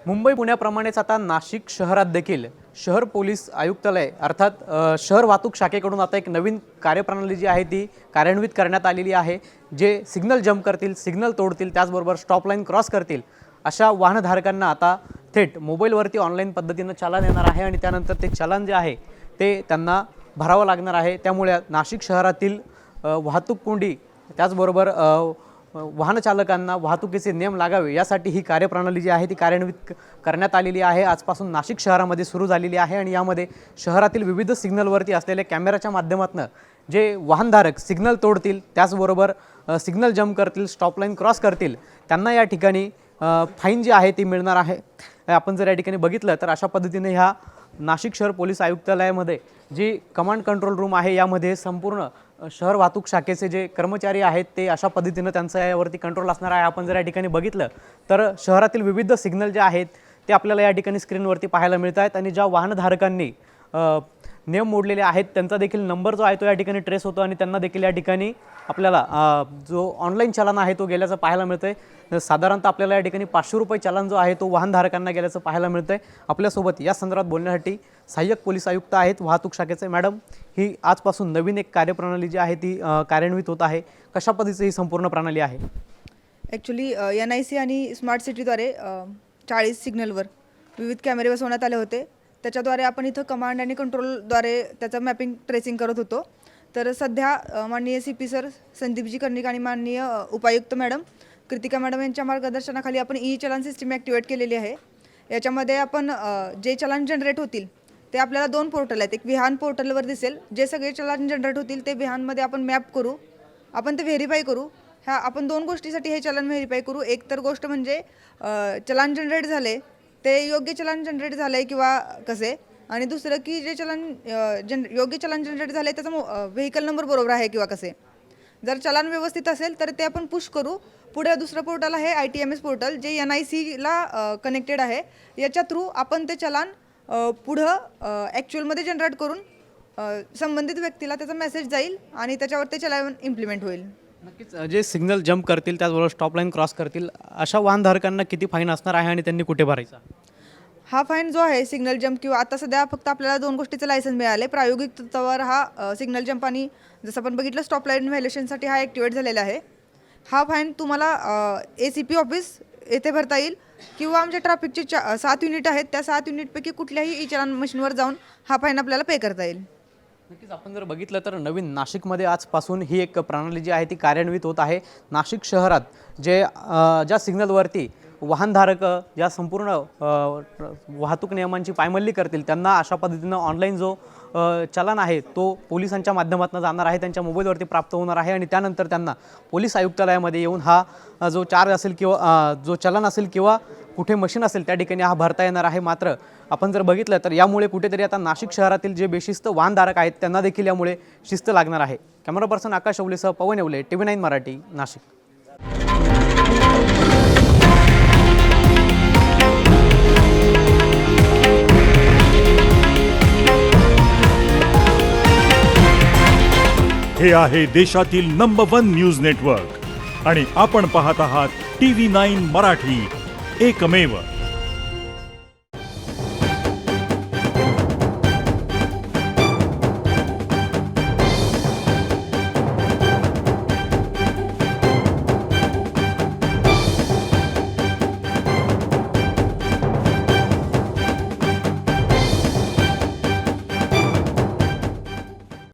मुंबई पुण्याप्रमाणेच आता नाशिक शहरात देखील शहर पोलीस आयुक्तालय अर्थात शहर वाहतूक शाखेकडून आता एक नवीन कार्यप्रणाली जी आहे ती कार्यान्वित करण्यात आलेली आहे। जे सिग्नल जंप करतील, सिग्नल तोडतील, त्याचबरोबर स्टॉप लाईन क्रॉस करतील अशा वाहनधारकांना आता थेट मोबाईलवरती ऑनलाईन पद्धतीने चालान येणार आहे आणि त्यानंतर ते चालान जे आहे ते त्यांना भरावं लागणार आहे। त्यामुळे नाशिक शहरातील वाहतूक कोंडी त्याचबरोबर वाहन चालकांना वाहतुकीचे नियम लागावे यासाठी ही कार्यप्रणाली जी आहे ती कार्यान्वित करण्यात आलेली आहे। आजपासून नाशिक शहरामध्ये सुरू झालेली आहे आणि यामध्ये शहरातील विविध सिग्नलवरती असलेल्या कॅमेराच्या माध्यमातून जे वाहनधारक सिग्नल तोडतील, त्याचबरोबर सिग्नल जंप करतील, स्टॉप लाईन क्रॉस करतील, त्यांना या ठिकाणी फाईन जी आहे ती मिळणार आहे। आपण जर या ठिकाणी बघितलं तर अशा पद्धतीने ह्या नाशिक शहर पोलीस आयुक्तालयामध्ये जी कमांड कंट्रोल रूम आहे यामध्ये संपूर्ण शहर वाहतूक शाखेचे जे कर्मचारी आहेत ते अशा पद्धतीने त्यांचा यावरती कंट्रोल असणार आहे। आपण जर या ठिकाणी बघितलं तर शहरातील विविध सिग्नल जे आहेत ते आपल्याला या ठिकाणी स्क्रीनवरती पाहायला मिळत आहेत आणि ज्या वाहनधारकांनी नियम मोडलेले आहेत त्यांचा देखील नंबर जो आहे तो या ठिकाणी ट्रेस होतो आणि त्यांना देखील या ठिकाणी आपल्याला जो ऑनलाईन चालान आहे तो गेल्याचं पाहायला मिळतंय। साधारणतः आपल्याला या ठिकाणी 500 रुपये चालान जो आहे तो वाहनधारकांना गेल्याचं पाहायला मिळतंय। आपल्यासोबत या संदर्भात बोलण्यासाठी सहाय्यक पोलीस आयुक्त आहेत वाहतूक शाखेचे। मॅडम, ही आजपासून नवीन एक कार्यप्रणाली जी आहे ती कार्यान्वित होत आहे, कशा पद्धतीची ही संपूर्ण प्रणाली आहे? ॲक्च्युली NIC आणि स्मार्ट सिटीद्वारे 40 सिग्नलवर विविध कॅमेरे बसवण्यात आले होते। त्याच्याद्वारे आपण इथं कमांड आणि कंट्रोलद्वारे त्याचं मॅपिंग ट्रेसिंग करत होतो। तर सध्या माननीय CP सर संदीपजी कर्णिक आणि माननीय उपायुक्त मॅडम कृतिका मॅडम यांच्या मार्गदर्शनाखाली आपण चलान सिस्टीम ॲक्टिवेट केलेली आहे। याच्यामध्ये आपण जे चलान जनरेट होतील ते आपल्याला 2 पोर्टल आहेत। एक विहान पोर्टलवर दिसेल, जे सगळे चलान जनरेट होतील ते विहानमध्ये आपण मॅप करू, आपण ते व्हेरीफाय करू। ह्या आपण 2 गोष्टीसाठी हे चलान व्हेरीफाय करू। एक तर गोष्ट म्हणजे चलान जनरेट झाले ते योग्य चलान जनरेट झाले किंवा कसे, आणि दुसरं की जे चलान योग्य चलान जनरेट झाले त्याचा व्हेकल नंबर बरोबर आहे किंवा कसे। जर चलान व्यवस्थित असेल तर ते आपण पुश करू। पुढे दुसरं पोर्टल आहे ITMS पोर्टल, जे NICला कनेक्टेड आहे। याच्या थ्रू आपण ते चलान पुढं ॲक्च्युअलमध्ये जनरेट करून संबंधित व्यक्तीला त्याचा मेसेज जाईल आणि त्याच्यावर ते चलान इम्प्लिमेंट होईल। नक्कीच जे सिग्नल जंप करतील त्याचबरोबर स्टॉप लाईन क्रॉस करतील अशा वाहनधारकांना किती फाईन असणार आहे आणि त्यांनी कुठे भरायचा? हा फाईन जो आहे सिग्नल जंप किंवा आता सध्या फक्त आपल्याला 2 गोष्टीचं लायसन्स मिळाले। प्रायोगिक तत्वावर हा सिग्नल जंप आणि जसं आपण बघितलं स्टॉप लाईन व्हायलेशनसाठी हा ॲक्टिवेट झालेला आहे। हा फाईन तुम्हाला ACP ऑफिस येथे भरता येईल किंवा आमच्या ट्रॅफिकचे 7 युनिट आहेत, त्या 7 युनिटपैकी कुठल्याही चलान मशीनवर जाऊन हा फाईन आपल्याला पे करता येईल। नक्कीच आपण जर बघितलं तर नवीन नाशिकमध्ये आजपासून ही एक प्रणाली जी आहे ती कार्यान्वित होत आहे। नाशिक शहरात ज्या सिग्नलवरती वाहनधारक ज्या संपूर्ण वाहतूक नियमांची पायमल्ली करतील त्यांना अशा पद्धतीनं ऑनलाईन जो चलान आहे तो पोलिसांच्या माध्यमातून जाणार आहे, त्यांच्या मोबाईलवरती प्राप्त होणार आहे आणि त्यानंतर त्यांना पोलीस आयुक्तालयामध्ये येऊन हा जो चार्ज असेल किंवा जो चलान असेल किंवा कुठे मशीन असेल त्या ठिकाणी हा भरता येणार आहे। मात्र आपण जर बघितलं तर यामुळे कुठेतरी आता नाशिक शहरातील जे बेशिस्त वाहनधारक आहेत त्यांना देखील यामुळे शिस्त लागणार आहे। कॅमेरा पर्सन आकाश अवलेसह पवन येवले, TV9 मराठी, नाशिक। हे आहे देशातील नंबर 1 न्यूज नेटवर्क आणि आपण पाहत आहात TV9 मराठी, एकमेव।